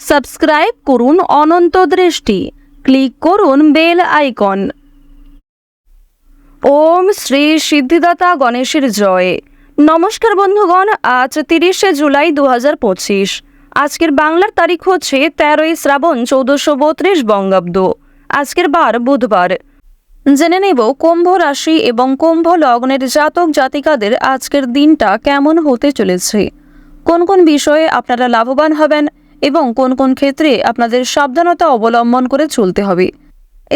Subscribe করুন অনন্ত দৃষ্টি, click করুন বেল আইকন। ওম শ্রী সিদ্ধিদাতা গণেশের জয়। নমস্কার বন্ধুগণ, আজ 30শে জুলাই 2025। আজকের বাংলার তারিখ হচ্ছে 13ই শ্রাবণ 1432 বঙ্গাব্দ। আজকের বার বুধবার। জেনে নেব কুম্ভ রাশি এবং কুম্ভ লগ্নের জাতক জাতিকাদের আজকের দিনটা কেমন হতে চলেছে, কোন কোন বিষয়ে আপনারা লাভবান হবেন এবং কোন কোন ক্ষেত্রে আপনাদের সাবধানতা অবলম্বন করে চলতে হবে।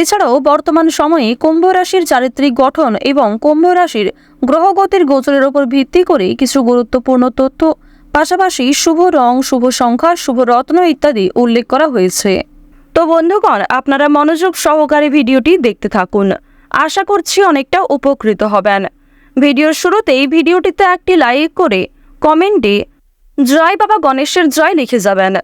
এছাড়াও বর্তমান সময়ে কুম্ভ রাশির চারিত্রিক গঠন এবং কুম্ভ রাশির গ্রহগতির গোচরের উপর ভিত্তি করে কিছু গুরুত্বপূর্ণ তথ্য, পাশাপাশি শুভ রং, শুভ সংখ্যা, শুভ রত্ন ইত্যাদি উল্লেখ করা হয়েছে। তো বন্ধুগণ, আপনারা মনোযোগ সহকারে ভিডিওটি দেখতে থাকুন। আশা করছি অনেকটা উপকৃত হবেন। ভিডিওর শুরুতেই ভিডিওটিতে একটি লাইক করে কমেন্টে জয় বাবা গণেশের জয় লিখে যাবেন।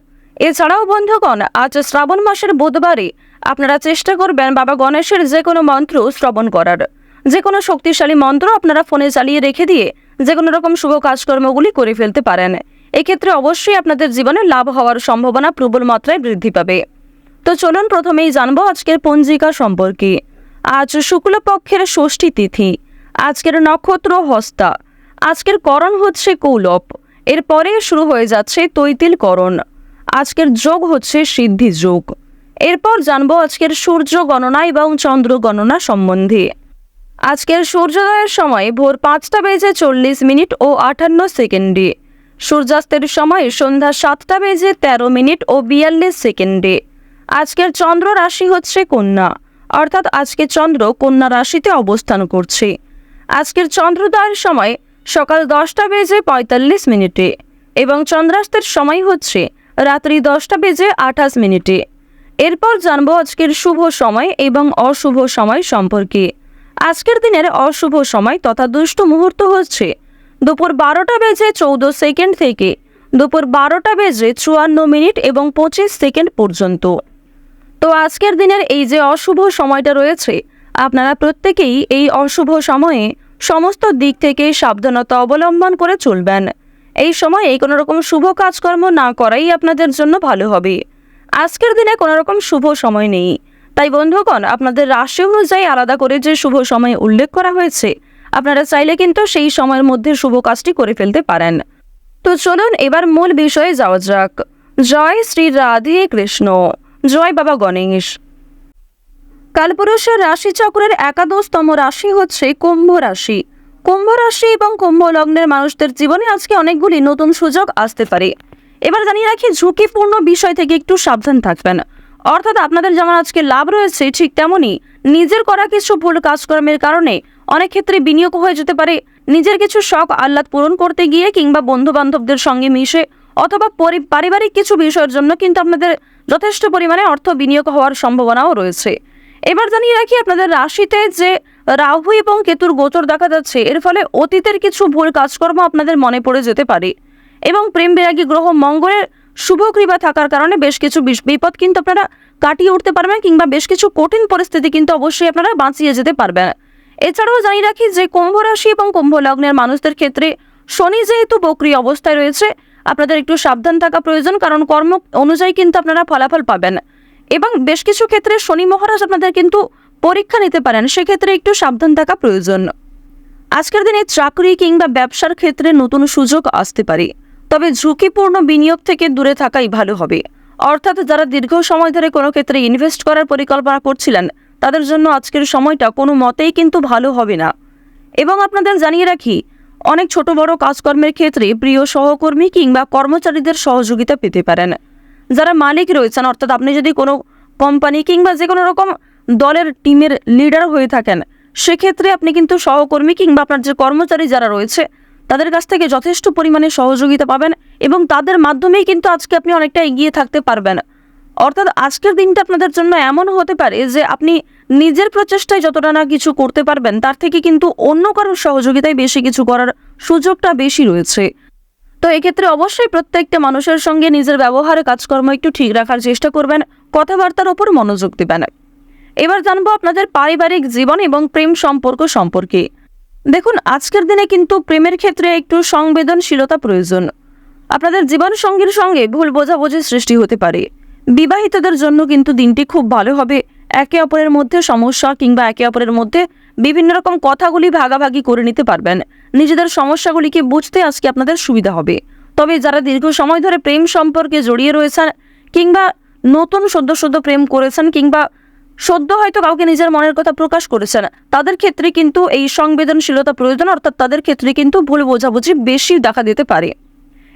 এছাড়াও বন্ধুগণ, আজ শ্রাবণ মাসের বুধবারে আপনারা চেষ্টা করবেন বাবা গণেশের যে কোনো মন্ত্র শ্রবণ করার। যে কোনো শক্তিশালী মন্ত্র আপনারা ফোনে চালিয়ে রেখে দিয়ে যে কোনো রকম শুভ কাজকর্মগুলি করে ফেলতে পারেন। এক্ষেত্রে অবশ্যই আপনাদের জীবনে লাভ হওয়ার সম্ভাবনা প্রবল মাত্রায় বৃদ্ধি পাবে। তো চলুন প্রথমেই জানবো আজকের পঞ্জিকা সম্পর্কে। আজ শুক্লপক্ষের ষষ্ঠী তিথি। আজকের নক্ষত্র হস্তা। আজকের করণ হচ্ছে কৌলব। এরপরে শুরু হয়ে যাচ্ছে তৈতিল করণ। আজকের যোগ হচ্ছে সিদ্ধি যোগ। এরপর জানবো আজকের সূর্য গণনা এবং চন্দ্র গণনা সম্বন্ধে। আজকের সূর্যোদয়ের সময় ভোর 5টা বেজে 40 মিনিট ও 58 সেকেন্ডে। সূর্যাস্তের সময় সন্ধ্যা 7টা বেজে 13 মিনিট ও 42 সেকেন্ডে। আজকের চন্দ্র রাশি হচ্ছে কন্যা, অর্থাৎ আজকে চন্দ্র কন্যা রাশিতে অবস্থান করছে। আজকের চন্দ্রোদয়ের সময় সকাল 10টা বেজে 45 মিনিটে এবং চন্দ্রাস্তের সময় হচ্ছে রাত্রি 10টা বেজে 28 মিনিটে। এরপর জানবো আজকের শুভ সময় এবং অশুভ সময় সম্পর্কে। আজকের দিনের অশুভ সময় তথা দুষ্ট মুহূর্ত হচ্ছে দুপুর 12টা বেজে 14 সেকেন্ড থেকে দুপুর 12টা বেজে 54 মিনিট এবং 25 সেকেন্ড পর্যন্ত। তো আজকের দিনের এই যে অশুভ সময়টা রয়েছে, আপনারা প্রত্যেকেই এই অশুভ সময়ে সমস্ত দিক থেকে সাবধানতা অবলম্বন করে চলবেন। এই সময়ে কোনো রকম শুভ কাজকর্ম না করাই আপনাদের জন্য ভালো হবে। আজকের দিনে কোনো রকম শুভ সময় নেই, তাই বন্ধুগণ, আপনাদের রাশি অনুযায়ী আলাদা করে যে শুভ সময় উল্লেখ করা হয়েছে, আপনারা চাইলে কিন্তু সেই সময়ের মধ্যে শুভ কাজটি করে ফেলতে পারেন। তো চলুন এবার মূল বিষয়ে যাওয়া যাক। জয় শ্রী রাধে কৃষ্ণ। জয় বাবা গণেশ। কালপুরুষের রাশিচক্রের একাদশতম রাশি হচ্ছে কুম্ভ রাশি। কুম্ভ রাশি এবং কুম্ভ লগ্নের মানুষদের জীবনে আজকে অনেকগুলি নতুন সুযোগ আসতে পারে। এবার জানিয়ে রাখি, ঝুঁকিপূর্ণ বিষয় থেকে একটু সাবধান থাকবেন। অর্থাৎ আপনাদের যেমন আজকে লাভ রয়েছে, ঠিক তেমনই নিজের করা কিছু ভুল কাজকর্মের কারণে অনেক ক্ষেত্রে বিনিয়োগ হয়ে যেতে পারে। নিজের কিছু শখ আহ্লাদ পূরণ করতে গিয়ে কিংবা বন্ধু বান্ধবদের সঙ্গে মিশে অথবা পারিবারিক কিছু বিষয়ের জন্য কিন্তু আপনাদের যথেষ্ট পরিমাণে অর্থ বিনিয়োগ হওয়ার সম্ভাবনাও রয়েছে। এবার জানিয়ে রাখি, আপনাদের রাশিতে যে রাহু এবং কেতুর গোচর দেখা যাচ্ছে, এর ফলে অতীতের কিছু ভুল কাজকর্ম আপনাদের মনে পড়ে যেতে পারে এবং প্রেম বিরাগী গ্রহ মঙ্গলের শুভ কৃপা থাকার কারণে বেশ কিছু বিপদ কিন্তু আপনারা কাটিয়ে উঠতে পারবেন কিংবা বেশ কিছু কঠিন পরিস্থিতি কিন্তু অবশ্যই আপনারা বাঁচিয়ে যেতে পারবেন। এছাড়াও জানিয়ে রাখি যে কুম্ভ রাশি এবং কুম্ভ লগ্নের মানুষদের ক্ষেত্রে শনি যেহেতু বক্রী অবস্থায় রয়েছে, আপনাদের একটু সাবধান থাকা প্রয়োজন, কারণ কর্ম অনুযায়ী কিন্তু আপনারা ফলাফল পাবেন এবং বেশ কিছু ক্ষেত্রে শনি মহারাজ আপনাদের কিন্তু পরীক্ষা নিতে পারেন, সেক্ষেত্রে একটু সাবধান থাকা প্রয়োজন। আজকের দিনে চাকরি কিংবা ব্যবসার ক্ষেত্রে নতুন সুযোগ আসতে পারে, তবে ঝুঁকিপূর্ণ বিনিয়োগ থেকে দূরে থাকাই ভালো হবে। অর্থাৎ যারা দীর্ঘ সময় ধরে কোনো ক্ষেত্রে ইনভেস্ট করার পরিকল্পনা করছিলেন, তাদের জন্য আজকের সময়টা কোনো মতেই কিন্তু ভালো হবে না। এবং আপনাদের জানিয়ে রাখি, অনেক ছোট বড় কাজকর্মের ক্ষেত্রে প্রিয় সহকর্মী কিংবা কর্মচারীদের সহযোগিতা পেতে পারেন। যারা মালিক রয়েছেন, অর্থাৎ আপনি যদি কোনো কোম্পানি কিংবা যে কোনো রকম দলের টিমের লিডার হয়ে থাকেন, সেক্ষেত্রে আপনি কিন্তু সহকর্মী কিংবা আপনার যে কর্মচারী যারা রয়েছে, তাদের কাছ থেকে যথেষ্ট পরিমাণে সহযোগিতা পাবেন এবং তাদের মাধ্যমেই কিন্তু আজকে আপনি অনেকটা এগিয়ে থাকতে পারবেন। অর্থাৎ আজকের দিনটা আপনাদের জন্য এমন হতে পারে যে আপনি নিজের প্রচেষ্টায় যতটা না কিছু করতে পারবেন, তার থেকে কিন্তু অন্য কারোর সহযোগিতায় বেশি কিছু করার সুযোগটা বেশি রয়েছে। তো এক্ষেত্রে অবশ্যই প্রত্যেকটা মানুষের সঙ্গে নিজের ব্যবহারে কাজকর্ম একটু ঠিক রাখার চেষ্টা করবেন, কথাবার্তার ওপর মনোযোগ দেবেন। এবার জানবো আপনাদের পারিবারিক জীবন এবং প্রেম সম্পর্ক সম্পর্কে। দেখুন, আজকের দিনে কিন্তু প্রেমের ক্ষেত্রে একটু সংবেদনশীলতা প্রয়োজন। আপনাদের জীবন সঙ্গীর সঙ্গে ভুল বোঝাবুঝির সৃষ্টি হতে পারে। বিবাহিতদের জন্য কিন্তু দিনটি খুব ভালো হবে। একে অপরের মধ্যে সমস্যা কিংবা একে অপরের মধ্যে বিভিন্ন রকম কথাগুলি ভাগাভাগি করে নিতে পারবেন। নিজেদের সমস্যাগুলিকে বুঝতে আজকে আপনাদের সুবিধা হবে। তবে যারা দীর্ঘ সময় ধরে প্রেম সম্পর্কে জড়িয়ে রয়েছেন কিংবা নতুন সদ্য প্রেম করেছেন কিংবা সদ্য হয়তো কাউকে নিজের মনের কথা প্রকাশ করেছেন, তাদের ক্ষেত্রে কিন্তু এই সংবেদনশীলতা প্রয়োজন, অর্থাৎ তাদের ক্ষেত্রে কিন্তু ভুল বোঝাবুঝি বেশি দেখা দিতে পারে।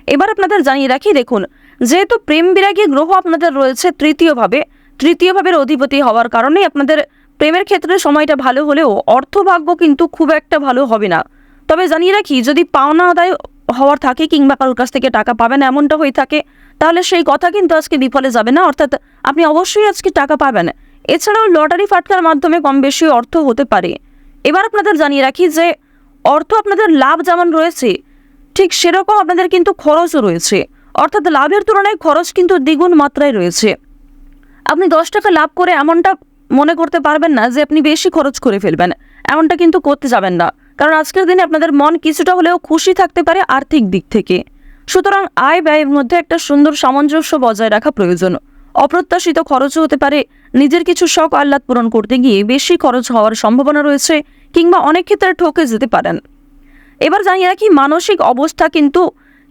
এবার আপনাদের জানিয়ে রাখি, দেখুন, যেহেতু প্রেম বিরাগী গ্রহ আপনাদের রয়েছে তৃতীয় ভাবের অধিপতি হওয়ার কারণে আপনাদের প্রেমের ক্ষেত্রে সময়টা ভালো হলেও অর্থভাগ্য কিন্তু খুব একটা ভালো হবে না। তবে জানিয়ে রাখি, যদি পাওনা আদায় হওয়ার থাকে কিংবা কারোর কাছ থেকে টাকা পাবেন এমনটা হয়ে থাকে, তাহলে সেই কথা কিন্তু আজকে বিফলে যাবে না, অর্থাৎ আপনি অবশ্যই আজকে টাকা পাবেন। এছাড়াও লটারি ফাটকার মাধ্যমে কম বেশি অর্থ হতে পারে। এবার আপনাদের জানিয়ে রাখি যে অর্থ আপনাদের লাভ যেমন রয়েছে, ঠিক সেরকম আপনাদের কিন্তু খরচও রয়েছে, অর্থাৎ লাভের তুলনায় খরচ কিন্তু দ্বিগুণ মাত্রায় রয়েছে। আপনি 10 টাকা লাভ করে এমনটা মনে করতে পারবেন না যে আপনি বেশি খরচ করে ফেলবেন, এমনটা কিন্তু করতে যাবেন না, কারণ আজকের দিনে আপনাদের মন কিছুটা হলেও খুশি থাকতে পারে আর্থিক দিক থেকে। সুতরাং আয় ব্যয়ের মধ্যে একটা সুন্দর সামঞ্জস্য বজায় রাখা প্রয়োজন। অপ্রত্যাশিত খরচও হতে পারে, নিজের কিছু শখ আহ্লাদ পূরণ করতে গিয়ে বেশি খরচ হওয়ার সম্ভাবনা রয়েছে কিংবা অনেক ক্ষেত্রে ঠকে যেতে পারেন। এবার জানিয়ে রাখি, মানসিক অবস্থা কিন্তু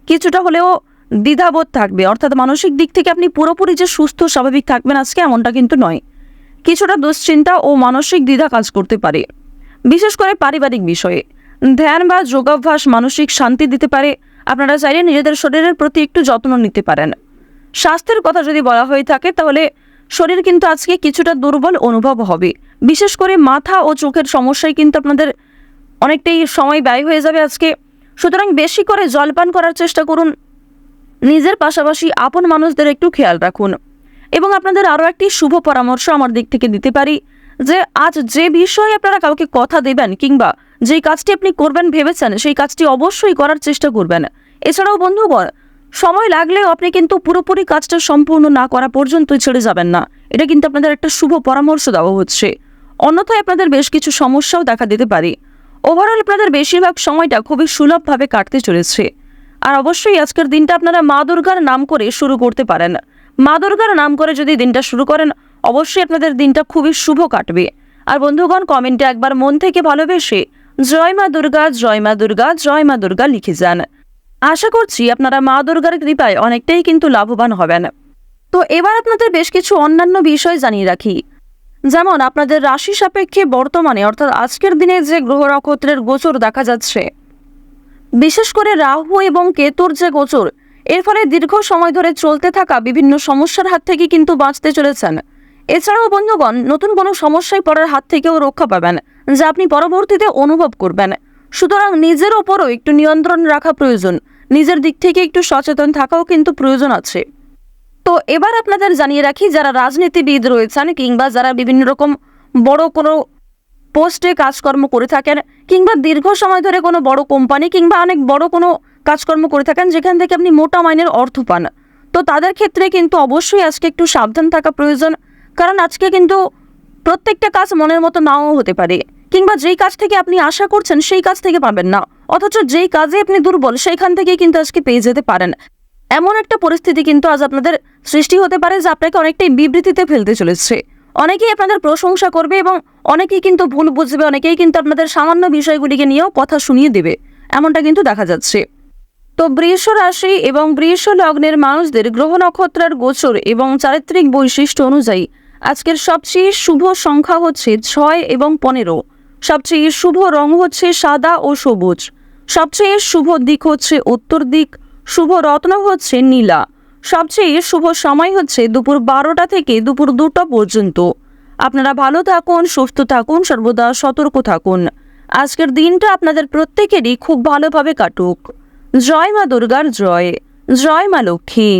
কিছুটা হলেও দ্বিধাবোধ থাকবে, অর্থাৎ মানসিক দিক থেকে আপনি পুরোপুরি যে সুস্থ স্বাভাবিক থাকবেন আজকে এমনটা কিন্তু নয়। কিছুটা দুশ্চিন্তা ও মানসিক দ্বিধা কাজ করতে পারে, বিশেষ করে পারিবারিক বিষয়ে। ধ্যান বা যোগাভ্যাস মানসিক শান্তি দিতে পারে। আপনারা চাইলে নিজেদের শরীরের প্রতি একটু যত্ন নিতে পারেন। স্বাস্থ্যের কথা যদি বলা হয়ে থাকে, তাহলে শরীর কিন্তু আজকে কিছুটা দুর্বল অনুভব হবে, বিশেষ করে মাথা ও চোখের সমস্যায় কিন্তু আপনাদের অনেকটাই সময় ব্যয় হয়ে যাবে আজকে। সুতরাং বেশি করে জলপান করার চেষ্টা করুন, নিজের পাশাপাশি আপন মানুষদের একটু খেয়াল রাখুন। এবং আপনাদের আরও একটি শুভ পরামর্শ আমার দিক থেকে দিতে পারি যে আজ যে বিষয়ে আপনারা কাউকে কথা দেবেন কিংবা যেই কাজটি আপনি করবেন ভেবেছেন সেই কাজটি অবশ্যই করার চেষ্টা করবেন। এছাড়াও বন্ধুগণ, সময় লাগলেও আপনি কিন্তু পুরোপুরি কাজটা সম্পূর্ণ না করা পর্যন্তই ছেড়ে যাবেন না, এটা কিন্তু আপনাদের একটা শুভ পরামর্শ দেওয়া হচ্ছে। অন্যথায় আপনাদের বেশ কিছু সমস্যাও দেখা দিতে পারে। ওভারঅল আপনাদের বেশিরভাগ সময়টা খুবই সুলভভাবে কাটতে চলেছে। আর অবশ্যই আজকের দিনটা আপনারা মা দুর্গার নাম করে শুরু করতে পারেন। মা দুর্গার নাম করে যদি দিনটা শুরু করেন, অবশ্যই আপনাদের দিনটা খুবই শুভ কাটবে। আর বন্ধুগণ, কমেন্টে একবার মন থেকে ভালোবেসে জয় মা দুর্গা, জয় মা দুর্গা, জয় মা দুর্গা লিখে যান। আশা করছি আপনারা মা দুর্গার কৃপায় অনেকটাই কিন্তু লাভবান হবেন। তো এবার আপনাদের বেশ কিছু অন্যান্য বিষয় জানিয়ে রাখি, যেমন আপনাদের রাশি সাপেক্ষে বর্তমানে অর্থাৎ আজকের দিনে যে গ্রহ নক্ষত্রের গোচর দেখা যাচ্ছে, বিশেষ করে রাহু এবং কেতুর যে গোচর, এর ফলে দীর্ঘ সময় ধরে চলতে থাকা বিভিন্ন সমস্যার হাত থেকে কিন্তু বাঁচতে চলেছেন। এছাড়াও বন্ধুগণ, নতুন কোনো সমস্যায় পড়ার হাত থেকেও রক্ষা পাবেন, যা আপনি পরবর্তীতে অনুভব করবেন। সুতরাং নিজের ওপরও একটু নিয়ন্ত্রণ রাখা প্রয়োজন, নিজের দিক থেকে একটু সচেতন থাকাও কিন্তু প্রয়োজন আছে। তো এবার আপনাদের জানিয়ে রাখি, যারা রাজনীতিবিদ রয়েছেন কিংবা যারা বিভিন্ন রকম বড় কোনো পোস্টে কাজকর্ম করে থাকেন কিংবা দীর্ঘ সময় ধরে কোনো বড় কোম্পানি কিংবা অনেক বড় কোনো কাজকর্ম করে থাকেন যেখান থেকে আপনি মোটা মাইনের অর্থ পান, তো তাদের ক্ষেত্রে কিন্তু অবশ্যই আজকে একটু সাবধান থাকা প্রয়োজন। কারণ আজকে কিন্তু প্রত্যেকটা কাজ মনের মতো নাও হতে পারে, কিংবা যেই কাজ থেকে আপনি আশা করছেন সেই কাজ থেকে পাবেন না, অথচ যেই কাজে আপনি দুর্বল সেইখান থেকেই কিন্তু আজকে পেয়ে যেতে পারেন। এমন একটা পরিস্থিতি কিন্তু আজ আপনাদের সৃষ্টি হতে পারে যা আপনাকে অনেকটাই বিবৃতিতে ফেলতে চলেছে। অনেকেই আপনাদের প্রশংসা করবে এবং অনেকেই কিন্তু ভুল বুঝবে, অনেকেই কিন্তু আপনাদের সামান্য বিষয়গুলিকে নিয়েও কথা শুনিয়ে দেবে, এমনটা কিন্তু দেখা যাচ্ছে। তো বৃষ রাশি এবং বৃষ লগ্নের মানুষদের গ্রহ নক্ষত্রের গোচর এবং চারিত্রিক বৈশিষ্ট্য অনুযায়ী আজকের সবচেয়ে শুভ সংখ্যা হচ্ছে 6 এবং 15। সবচেয়ে শুভ রং হচ্ছে সাদা ও সবুজ। সবচেয়ে শুভ দিক হচ্ছে উত্তর দিক। শুভ রত্ন হচ্ছে নীলা। সবচেয়ে শুভ সময় হচ্ছে দুপুর 12টা থেকে দুপুর 2টা পর্যন্ত। আপনারা ভালো থাকুন, সুস্থ থাকুন, সর্বদা সতর্ক থাকুন। আজকের দিনটা আপনাদের প্রত্যেকেরই খুব ভালোভাবে কাটুক। জয় মা দুর্গার জয়, জয় মা লক্ষ্মী।